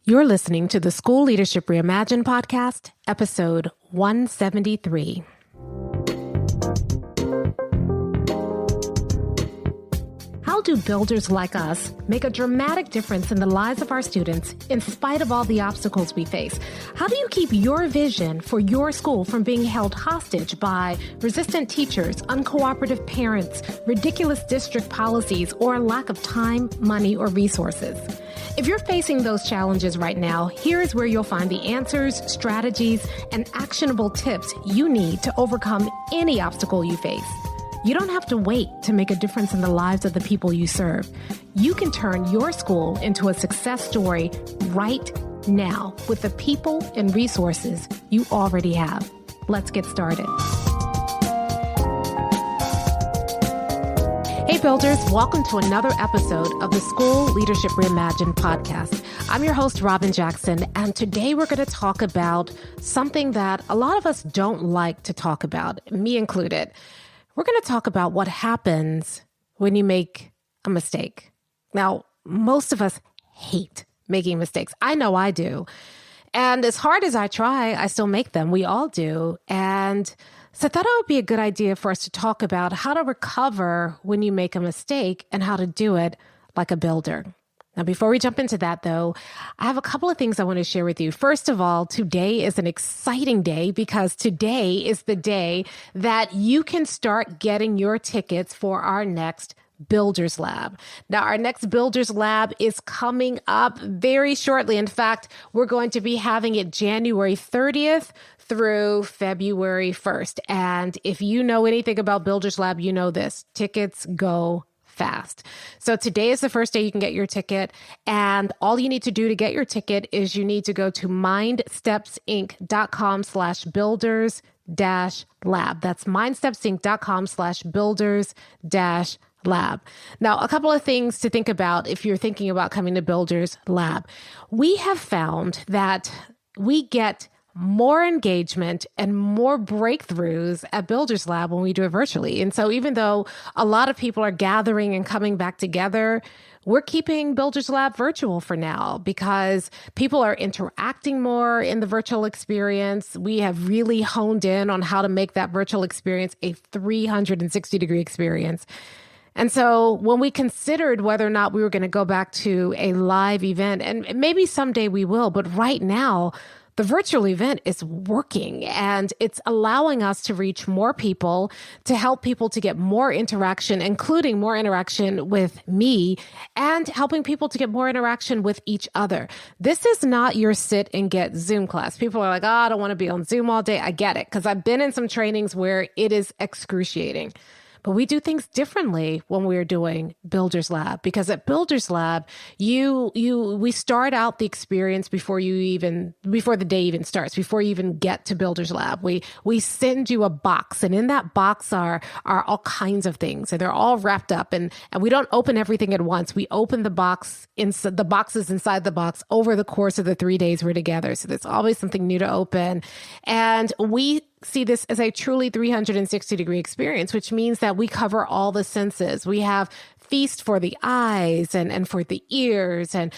You're listening to the School Leadership Reimagined podcast, episode 173. How do builders like us make a dramatic difference in the lives of our students in spite of all the obstacles we face? How do you keep your vision for your school from being held hostage by resistant teachers, uncooperative parents, ridiculous district policies, or a lack of time, money, or resources? If you're facing those challenges right now, here's where you'll find the answers, strategies, and actionable tips you need to overcome any obstacle you face. You don't have to wait to make a difference in the lives of the people you serve. You can turn your school into a success story right now with the people and resources you already have. Let's get started. Hey builders, welcome to another episode of the School Leadership Reimagined podcast. I'm your host, Robyn Jackson, and today we're going to talk about something that a lot of us don't like to talk about, me included. We're going to talk about what happens when you make a mistake. Now, most of us hate making mistakes. I know I do. And as hard as I try, I still make them. We all do. And so I thought it would be a good idea for us to talk about how to recover when you make a mistake and how to do it like a builder. Now, before we jump into that, though, I have a couple of things I want to share with you. First of all, today is an exciting day because today is the day that you can start getting your tickets for our next Builders Lab. Now, our next Builders Lab is coming up very shortly. In fact, we're going to be having it January 30th through February 1st. And if you know anything about Builders Lab, you know this. Tickets go fast. So today is the first day you can get your ticket. And all you need to do to get your ticket is you need to go to mindstepsinc.com/builders-lab. That's mindstepsinc.com/builders-lab. Now, a couple of things to think about if you're thinking about coming to Builders Lab. We have found that we get more engagement and more breakthroughs at Builders Lab when we do it virtually. And so even though a lot of people are gathering and coming back together, we're keeping Builders Lab virtual for now because people are interacting more in the virtual experience. We have really honed in on how to make that virtual experience a 360-degree experience. And so when we considered whether or not we were going to go back to a live event, and maybe someday we will, but right now, the virtual event is working and it's allowing us to reach more people, to help people to get more interaction, including more interaction with me and helping people to get more interaction with each other. This is not your sit and get Zoom class. People are like, oh, I don't want to be on Zoom all day. I get it because I've been in some trainings where it is excruciating. But we do things differently when we're doing Builders Lab because at Builders Lab, we start out the experience before the day even starts, before you even get to Builders Lab. We send you a box, and in that box are all kinds of things, and they're all wrapped up, and we don't open everything at once. We open the boxes inside the box over the course of the 3 days we're together. So there's always something new to open, and we see this as a truly 360-degree experience, which means that we cover all the senses. We have feast for the eyes and for the ears and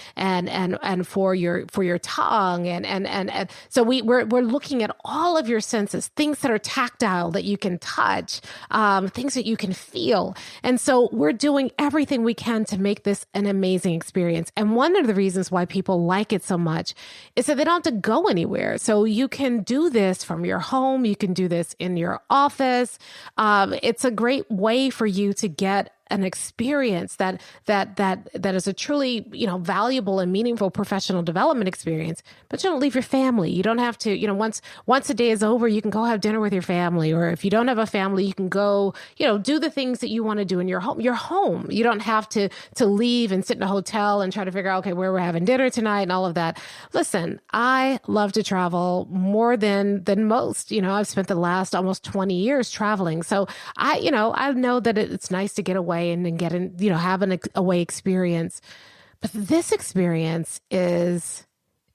for your tongue and so we're looking at all of your senses, things that are tactile that you can touch, things that you can feel. And so we're doing everything we can to make this an amazing experience. And one of the reasons why people like it so much is that they don't have to go anywhere. So you can do this from your home. You can do this in your office. It's a great way for you to get an experience that is a truly, valuable and meaningful professional development experience, but you don't leave your family. You don't have to, once a day is over, you can go have dinner with your family. Or if you don't have a family, you can go, do the things that you want to do in your home. Your home. You don't have to leave and sit in a hotel and try to figure out, okay, where we're having dinner tonight and all of that. Listen, I love to travel more than most. I've spent the last almost 20 years traveling. So I know that it's nice to get away and then have an away experience. But this experience is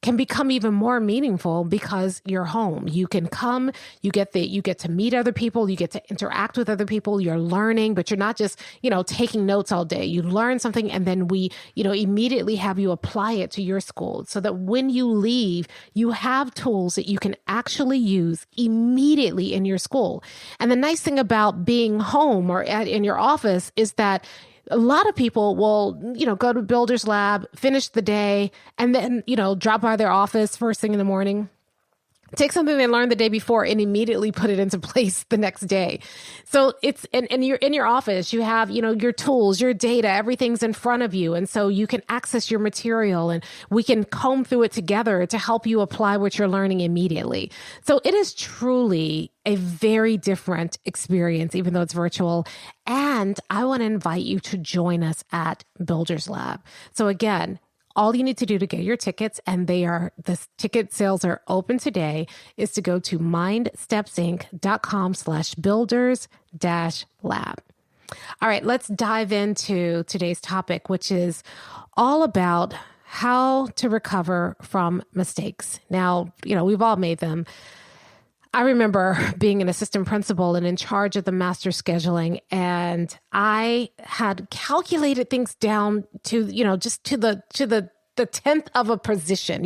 can become even more meaningful because you're home. You can come, you get to meet other people, you get to interact with other people, you're learning, but you're not just, taking notes all day. You learn something and then we, immediately have you apply it to your school so that when you leave, you have tools that you can actually use immediately in your school. And the nice thing about being home or in your office is that a lot of people will, go to Builder's Lab, finish the day, and then, drop by their office first thing in the morning, take something they learned the day before and immediately put it into place the next day. So it's, and you're in your office, you have, your tools, your data, everything's in front of you. And so you can access your material and we can comb through it together to help you apply what you're learning immediately. So it is truly a very different experience, even though it's virtual. And I want to invite you to join us at Builder's Lab. So again, all you need to do to get your tickets, and the ticket sales are open today, is to go to mindstepsinc.com/builders-lab. All right, let's dive into today's topic, which is all about how to recover from mistakes. Now, we've all made them. I remember being an assistant principal and in charge of the master scheduling, and I had calculated things down to, just to the 10th of a position,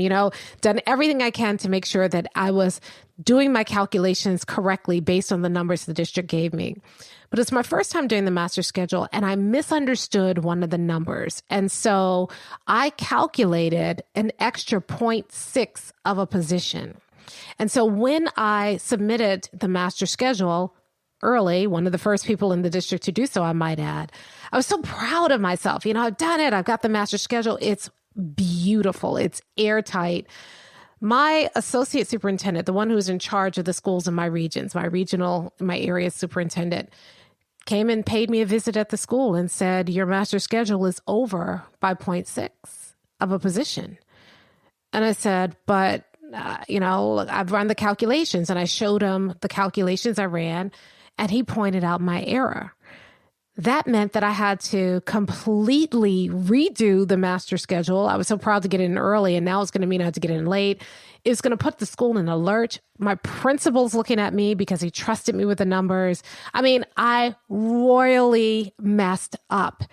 done everything I can to make sure that I was doing my calculations correctly based on the numbers the district gave me. But it's my first time doing the master schedule and I misunderstood one of the numbers. And so I calculated an extra 0.6 of a position. And so when I submitted the master schedule early, one of the first people in the district to do so, I might add, I was so proud of myself. I've done it. I've got the master schedule. It's beautiful. It's airtight. My associate superintendent, the one who's in charge of the schools in my regions, my area superintendent, came and paid me a visit at the school and said, your master schedule is over by 0.6 of a position. And I said, but look, I've run the calculations, and I showed him the calculations I ran, and he pointed out my error. That meant that I had to completely redo the master schedule. I was so proud to get in early, and now it's going to mean I have to get in late. It's going to put the school in alert. My principal's looking at me because he trusted me with the numbers. I royally messed up.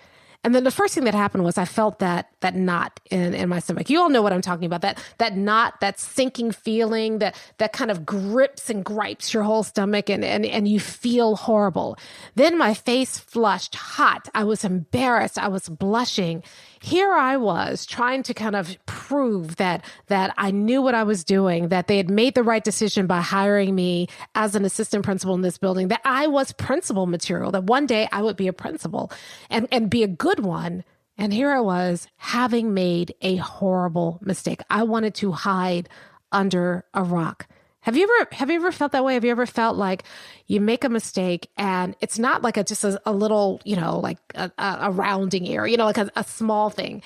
And then the first thing that happened was I felt that knot in my stomach. You all know what I'm talking about, that knot, that sinking feeling that kind of grips and gripes your whole stomach and you feel horrible. Then my face flushed hot. I was embarrassed. I was blushing. Here I was trying to kind of prove that I knew what I was doing, that they had made the right decision by hiring me as an assistant principal in this building, that I was principal material, that one day I would be a principal and be a good one. And here I was having made a horrible mistake. I wanted to hide under a rock. Have you ever felt that way? Have you ever felt like you make a mistake and it's not like just a little, like a rounding error, like a small thing.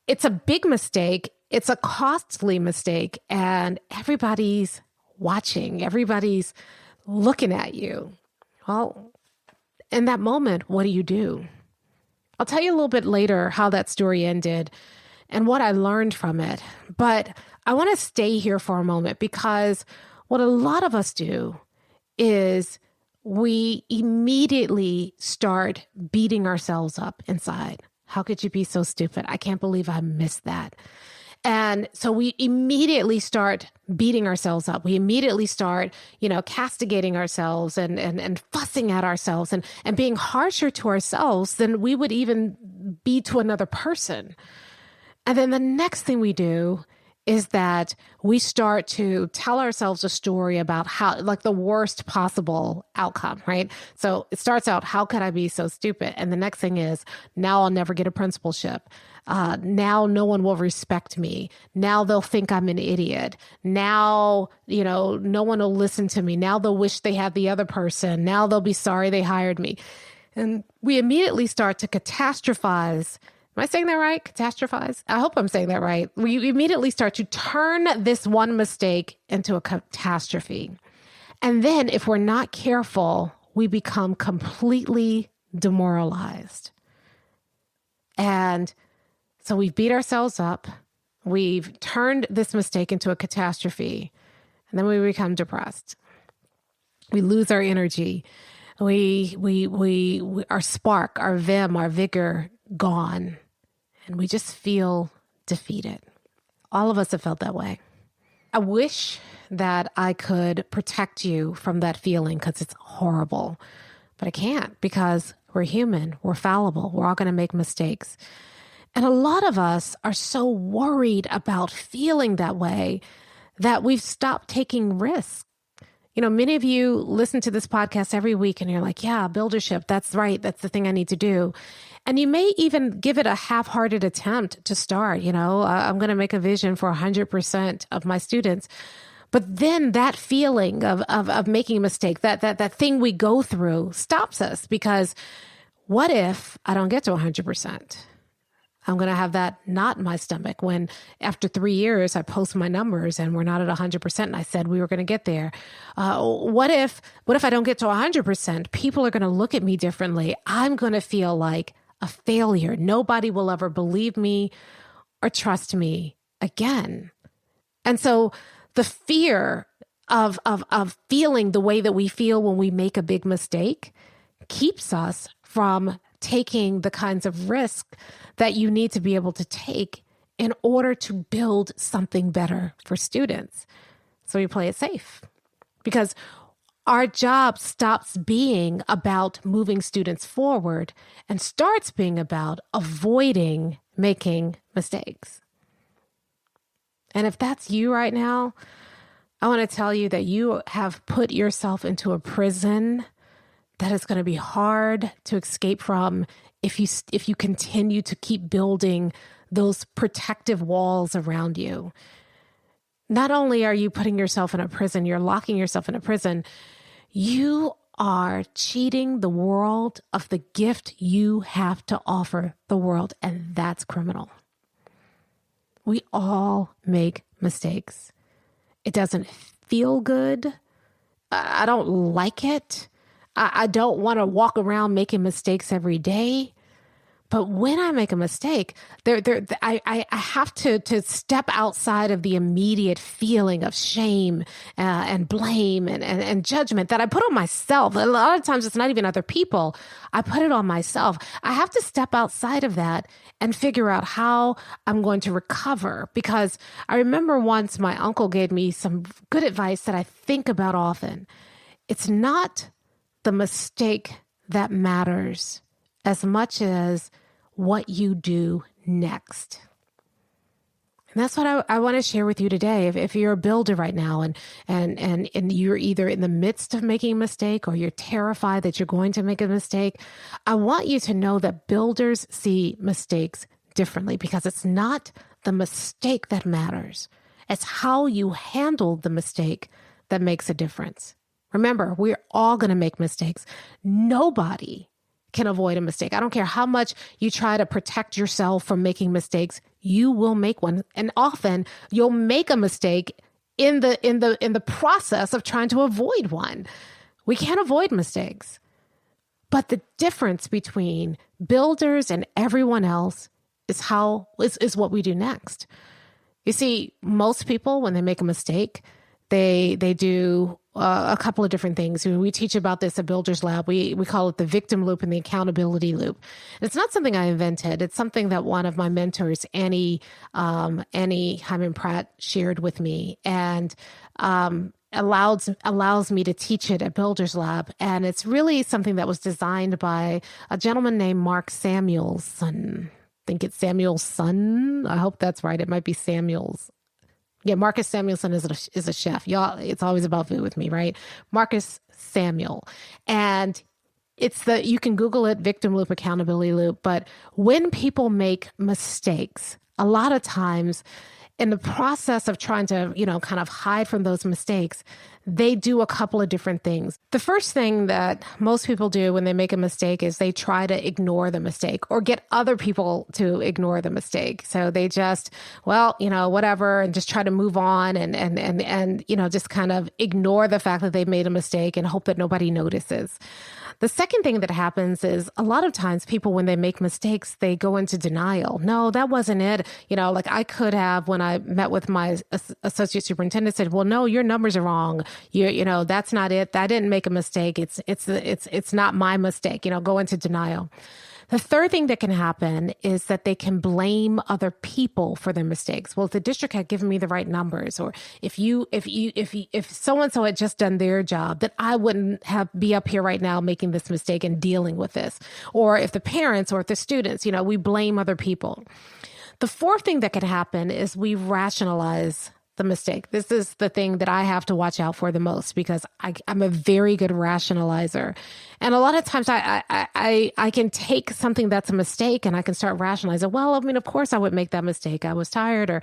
It's a big mistake. It's a costly mistake, and everybody's watching. Everybody's looking at you. Well, in that moment, what do? I'll tell you a little bit later how that story ended and what I learned from it. But I want to stay here for a moment because what a lot of us do is we immediately start beating ourselves up inside. How could you be so stupid? I can't believe I missed that. And so we immediately start beating ourselves up. We immediately start, castigating ourselves and fussing at ourselves and being harsher to ourselves than we would even be to another person. And then the next thing we do is that we start to tell ourselves a story about how, like, the worst possible outcome, right? So it starts out, how could I be so stupid? And the next thing is, now I'll never get a principalship. Now no one will respect me. Now they'll think I'm an idiot. Now, no one will listen to me. Now they'll wish they had the other person. Now they'll be sorry they hired me. And we immediately start to catastrophize. Am I saying that right? Catastrophize? I hope I'm saying that right. We immediately start to turn this one mistake into a catastrophe. And then if we're not careful, we become completely demoralized. And so we beat ourselves up. We've turned this mistake into a catastrophe, and then we become depressed. We lose our energy. We our spark, our vim, our vigor gone, and we just feel defeated. All of us have felt that way. I wish that I could protect you from that feeling because it's horrible, but I can't because we're human, we're fallible, we're all going to make mistakes. And a lot of us are so worried about feeling that way that we've stopped taking risks. You know, many of you listen to this podcast every week and you're like, yeah, buildership, that's right. That's the thing I need to do. And you may even give it a half-hearted attempt to start. You know, I'm going to make a vision for 100% of my students. But then that feeling of making a mistake, that thing we go through stops us because what if I don't get to 100%? I'm going to have that knot in my stomach when after 3 years I post my numbers and we're not at 100% and I said we were going to get there. What if I don't get to 100%? People are going to look at me differently. I'm going to feel like a failure. Nobody will ever believe me or trust me again. And so the fear of feeling the way that we feel when we make a big mistake keeps us from taking the kinds of risk that you need to be able to take in order to build something better for students. So we play it safe because our job stops being about moving students forward and starts being about avoiding making mistakes. And if that's you right now, I want to tell you that you have put yourself into a prison that is going to be hard to escape from if you continue to keep building those protective walls around you. Not only are you putting yourself in a prison, you're locking yourself in a prison, you are cheating the world of the gift you have to offer the world, and that's criminal. We all make mistakes. It doesn't feel good. I don't like it. I don't want to walk around making mistakes every day. But when I make a mistake, I have to step outside of the immediate feeling of shame and blame and judgment that I put on myself. A lot of times it's not even other people. I put it on myself. I have to step outside of that and figure out how I'm going to recover. Because I remember once my uncle gave me some good advice that I think about often. It's not the mistake that matters as much as what you do next. And that's what I want to share with you today. If you're a builder right now and you're either in the midst of making a mistake or you're terrified that you're going to make a mistake, I want you to know that builders see mistakes differently because it's not the mistake that matters. It's how you handle the mistake that makes a difference. Remember, we're all going to make mistakes. Nobody can avoid a mistake. I don't care how much you try to protect yourself from making mistakes, you will make one. And often you'll make a mistake in the process of trying to avoid one. We can't avoid mistakes. But the difference between builders and everyone else is what we do next. You see, most people, when they make a mistake, they do a couple of different things. We teach about this at Builders Lab. We call it the victim loop and the accountability loop. And it's not something I invented. It's something that one of my mentors, Annie Hyman Pratt, shared with me and allows me to teach it at Builders Lab. And it's really something that was designed by a gentleman named Mark Samuelson. I think it's Samuelson. I hope that's right. It might be Samuels. Yeah, Marcus Samuelson is a chef. Y'all, it's always about food with me, right? Marcus Samuel. And you can Google it, victim loop, accountability loop. But when people make mistakes, a lot of times in the process of trying to, kind of hide from those mistakes, they do a couple of different things. The first thing that most people do when they make a mistake is they try to ignore the mistake or get other people to ignore the mistake. So they just, whatever, and just try to move on and just kind of ignore the fact that they've made a mistake and hope that nobody notices. The second thing that happens is a lot of times people, when they make mistakes, they go into denial. No, that wasn't it. Like I could have, when I met with my associate superintendent, said, well, no, your numbers are wrong. That's not it. I didn't make a mistake. It's not my mistake. Go into denial. The third thing that can happen is that they can blame other people for their mistakes. Well, if the district had given me the right numbers, or if so-and-so had just done their job, that I wouldn't be up here right now making this mistake and dealing with this. Or if the parents or if the students, we blame other people. The fourth thing that can happen is we rationalize the mistake. This is the thing that I have to watch out for the most, because I'm a very good rationalizer. And a lot of times I can take something that's a mistake and I can start rationalizing. Well, of course I would make that mistake. I was tired, or,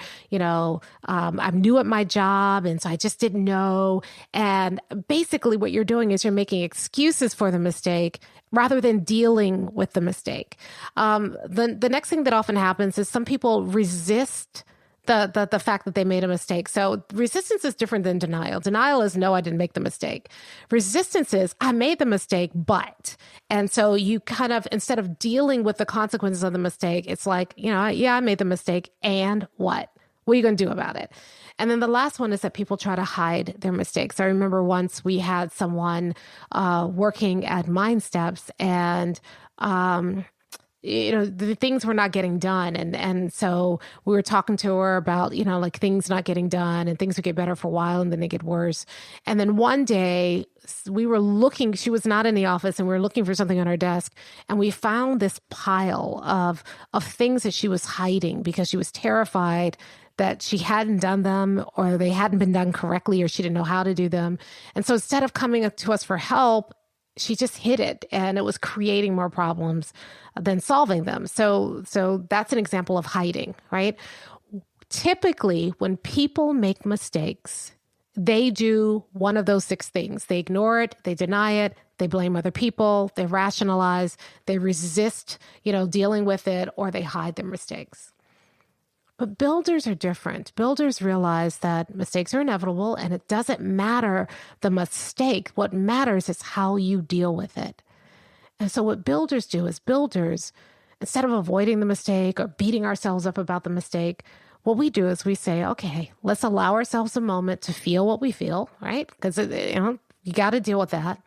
I'm new at my job, and so I just didn't know. And basically what you're doing is you're making excuses for the mistake rather than dealing with the mistake. The next thing that often happens is some people resist the fact that they made a mistake. So resistance is different than denial. Denial is, no, I didn't make the mistake. Resistance is, I made the mistake, but. And so you kind of, instead of dealing with the consequences of the mistake, it's like, I made the mistake, and what? What are you going to do about it? And then the last one is that people try to hide their mistakes. I remember once we had someone working at Mind Steps, and the things were not getting done. And so we were talking to her about, like things not getting done, and things would get better for a while and then they get worse. And then one day we were looking, she was not in the office, and we were looking for something on her desk. And we found this pile of things that she was hiding because she was terrified that she hadn't done them, or they hadn't been done correctly, or she didn't know how to do them. And so instead of coming up to us for help, she just hid it, and it was creating more problems than solving them. So that's an example of hiding, right? Typically, when people make mistakes, they do one of those 6 things. They ignore it, they deny it, they blame other people, they rationalize, they resist, dealing with it, or they hide their mistakes. But builders are different. Builders realize that mistakes are inevitable, and it doesn't matter the mistake. What matters is how you deal with it. And so what builders do is, instead of avoiding the mistake or beating ourselves up about the mistake, what we do is we say, okay, let's allow ourselves a moment to feel what we feel, right? Because, you got to deal with that.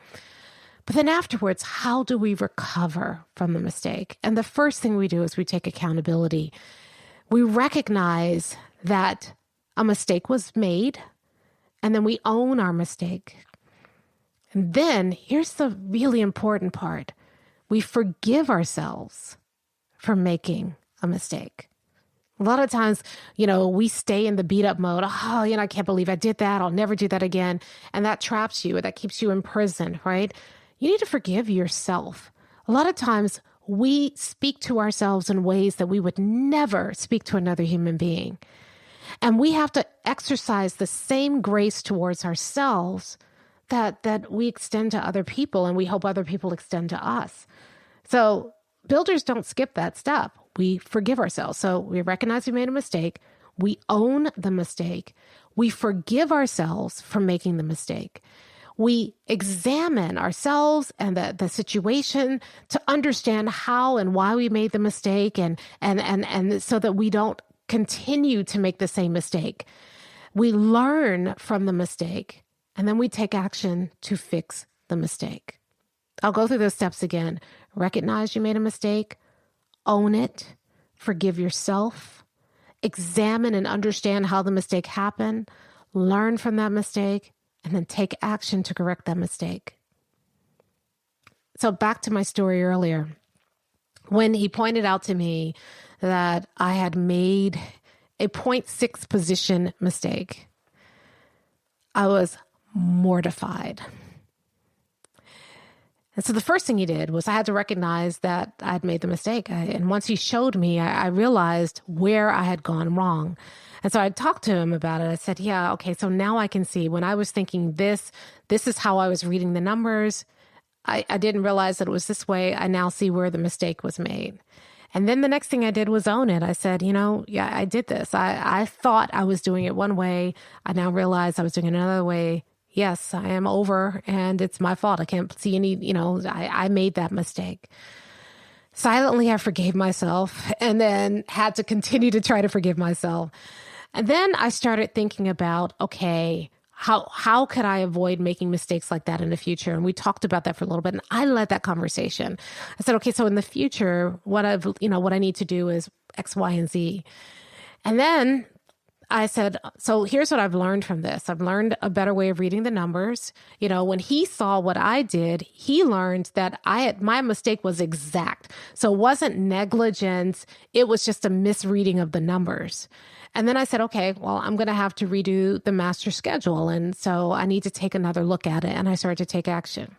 But then afterwards, how do we recover from the mistake? And the first thing we do is we take accountability. We recognize that a mistake was made, and then we own our mistake. And then here's the really important part. We forgive ourselves for making a mistake. A lot of times, we stay in the beat up mode. Oh, I can't believe I did that. I'll never do that again. And that traps you. That keeps you in prison, right? You need to forgive yourself. A lot of times, we speak to ourselves in ways that we would never speak to another human being. And we have to exercise the same grace towards ourselves that we extend to other people, and we hope other people extend to us. So builders don't skip that step. We forgive ourselves. So we recognize we made a mistake. We own the mistake. We forgive ourselves for making the mistake. We examine ourselves and the situation to understand how and why we made the mistake, and so that we don't continue to make the same mistake. We learn from the mistake, and then we take action to fix the mistake. I'll go through those steps again. Recognize you made a mistake, own it, forgive yourself, examine and understand how the mistake happened, learn from that mistake, and then take action to correct that mistake. So back to my story earlier, when he pointed out to me that I had made a 0.6 position mistake, I was mortified. And so the first thing he did was I had to recognize that I'd made the mistake. And once he showed me, I realized where I had gone wrong. And so I talked to him about it. I said, yeah, okay, so now I can see when I was thinking this is how I was reading the numbers. I didn't realize that it was this way. I now see where the mistake was made. And then the next thing I did was own it. I said, yeah, I did this. I thought I was doing it one way. I now realize I was doing it another way. Yes, I am over and it's my fault. I can't see any, I made that mistake. Silently, I forgave myself and then had to continue to try to forgive myself. And then I started thinking about, okay, how could I avoid making mistakes like that in the future? And we talked about that for a little bit, and I led that conversation. I said, okay, so in the future, what I need to do is X, Y, and Z. And then I said, so here's what I've learned from this. I've learned a better way of reading the numbers. When he saw what I did, he learned that my mistake was exact. So it wasn't negligence. It was just a misreading of the numbers. And then I said, okay, well, I'm going to have to redo the master schedule. And so I need to take another look at it. And I started to take action.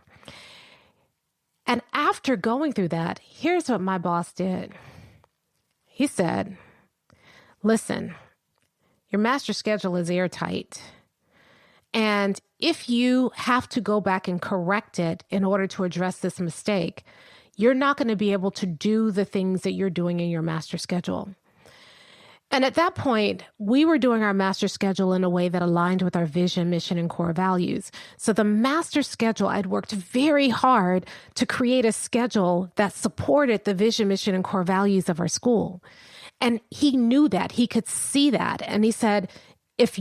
And after going through that, here's what my boss did. He said, listen, your master schedule is airtight. And if you have to go back and correct it in order to address this mistake, you're not going to be able to do the things that you're doing in your master schedule. And at that point, we were doing our master schedule in a way that aligned with our vision, mission, and core values. So the master schedule, I'd worked very hard to create a schedule that supported the vision, mission, and core values of our school. And he knew that. He could see that. And he said, if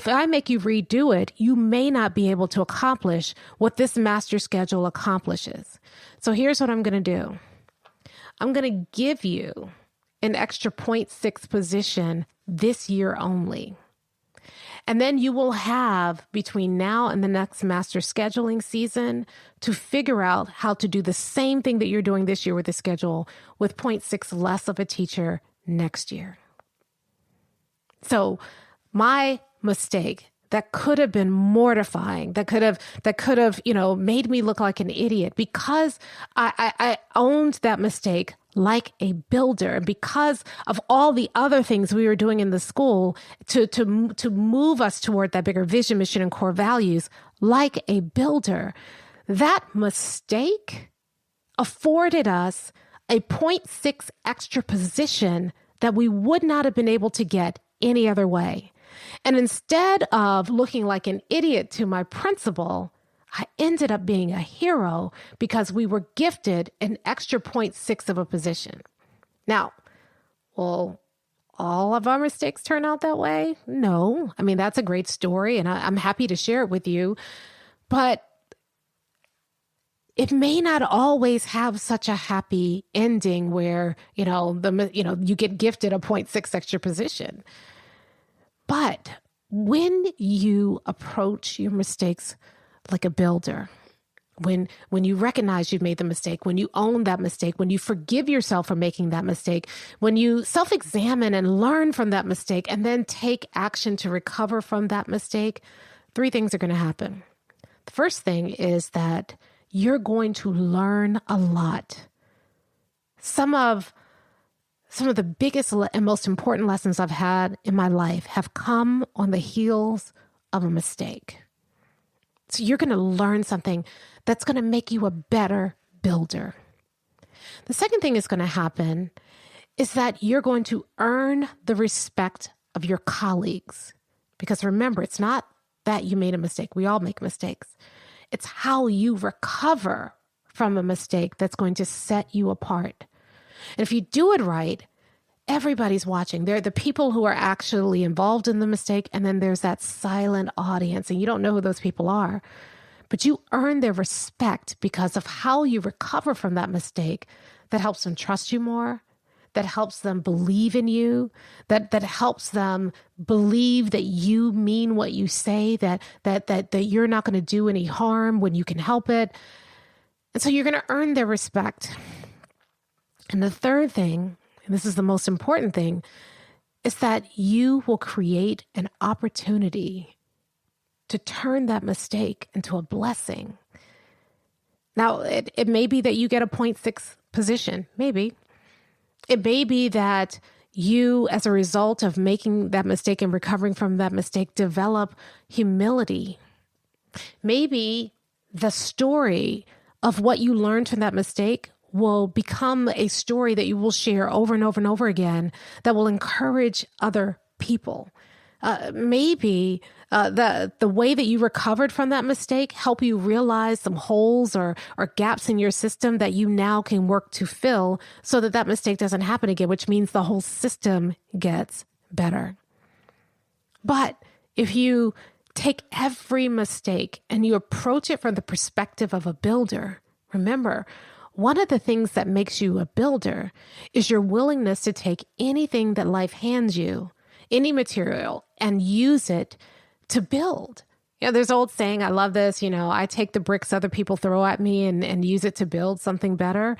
I make you redo it, you may not be able to accomplish what this master schedule accomplishes. So here's what I'm going to do. I'm going to give you an extra 0.6 position this year only. And then you will have between now and the next master scheduling season to figure out how to do the same thing that you're doing this year with the schedule with 0.6 less of a teacher next year. So my mistake that could have been mortifying, that could have, made me look like an idiot because I owned that mistake like a builder. And because of all the other things we were doing in the school to move us toward that bigger vision, mission, and core values, like a builder, that mistake afforded us a 0.6 extra position that we would not have been able to get any other way. And instead of looking like an idiot to my principal, I ended up being a hero because we were gifted an extra 0.6 of a position. Now, will all of our mistakes turn out that way? No. I mean, that's a great story and I'm happy to share it with you, but it may not always have such a happy ending where, you get gifted a 0.6 extra position. But when you approach your mistakes like a builder, when you recognize you've made the mistake, when you own that mistake, when you forgive yourself for making that mistake, when you self-examine and learn from that mistake and then take action to recover from that mistake, 3 things are going to happen. The first thing is that you're going to learn a lot. Some of the biggest and most important lessons I've had in my life have come on the heels of a mistake. So you're going to learn something that's going to make you a better builder. The second thing is going to happen is that you're going to earn the respect of your colleagues. Because remember, it's not that you made a mistake. We all make mistakes. It's how you recover from a mistake that's going to set you apart. And if you do it right, everybody's watching. They're the people who are actually involved in the mistake, and then there's that silent audience, and you don't know who those people are. But you earn their respect because of how you recover from that mistake that helps them trust you more, that helps them believe in you, that helps them believe that you mean what you say, that you're not going to do any harm when you can help it. And so you're going to earn their respect. And the third thing, and this is the most important thing, is that you will create an opportunity to turn that mistake into a blessing. Now, it may be that you get a 0.6 position, maybe. It may be that you, as a result of making that mistake and recovering from that mistake, develop humility. Maybe the story of what you learned from that mistake will become a story that you will share over and over and over again that will encourage other people. Maybe the way that you recovered from that mistake help you realize some holes or gaps in your system that you now can work to fill so that that mistake doesn't happen again, which means the whole system gets better. But if you take every mistake and you approach it from the perspective of a builder, remember, one of the things that makes you a builder is your willingness to take anything that life hands you, any material, and use it to build. There's an old saying, I love this, I take the bricks other people throw at me and use it to build something better.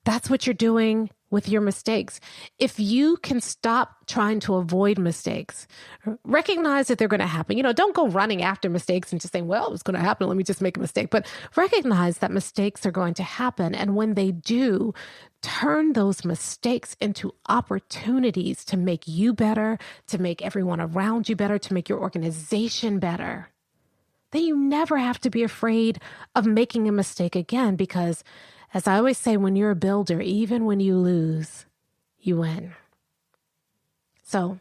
That's what you're doing with your mistakes. If you can stop trying to avoid mistakes, recognize that they're going to happen. Don't go running after mistakes and just saying, well, it's going to happen. Let me just make a mistake. But recognize that mistakes are going to happen. And when they do, turn those mistakes into opportunities to make you better, to make everyone around you better, to make your organization better. Then you never have to be afraid of making a mistake again, because as I always say, when you're a builder, even when you lose, you win. So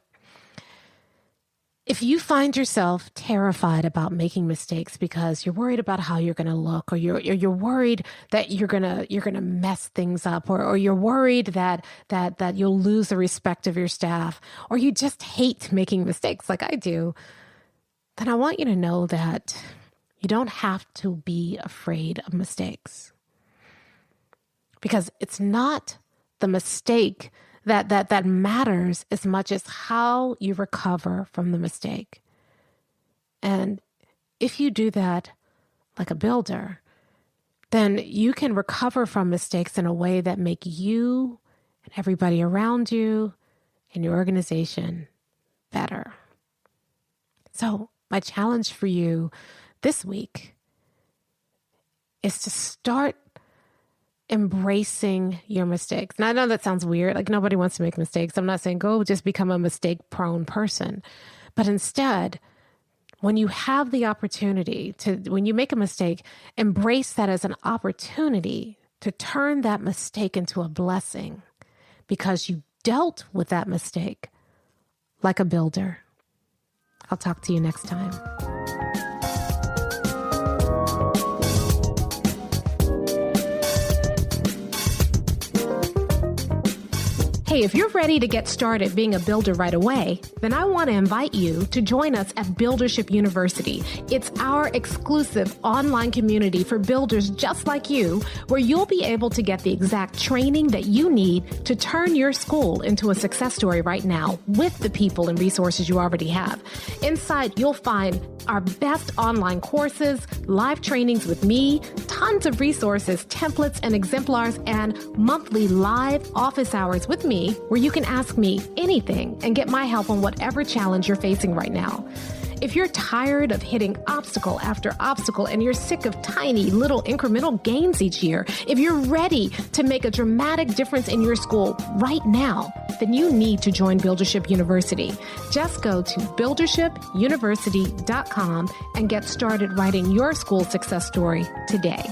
if you find yourself terrified about making mistakes because you're worried about how you're going to look, or you're worried that you're going to mess things up, or you're worried that you'll lose the respect of your staff, or you just hate making mistakes like I do, then I want you to know that you don't have to be afraid of mistakes. Because it's not the mistake that matters as much as how you recover from the mistake. And if you do that like a builder, then you can recover from mistakes in a way that make you and everybody around you and your organization better. So my challenge for you this week is to start embracing your mistakes. And I know that sounds weird. Like, nobody wants to make mistakes. I'm not saying go just become a mistake-prone person. But instead, when you have the opportunity when you make a mistake, embrace that as an opportunity to turn that mistake into a blessing, because you dealt with that mistake like a builder. I'll talk to you next time. Hey, if you're ready to get started being a builder right away, then I want to invite you to join us at Buildership University. It's our exclusive online community for builders just like you, where you'll be able to get the exact training that you need to turn your school into a success story right now with the people and resources you already have. Inside, you'll find our best online courses, live trainings with me, tons of resources, templates, and exemplars, and monthly live office hours with me, where you can ask me anything and get my help on whatever challenge you're facing right now. If you're tired of hitting obstacle after obstacle and you're sick of tiny little incremental gains each year, if you're ready to make a dramatic difference in your school right now, then you need to join Buildership University. Just go to buildershipuniversity.com and get started writing your school success story today.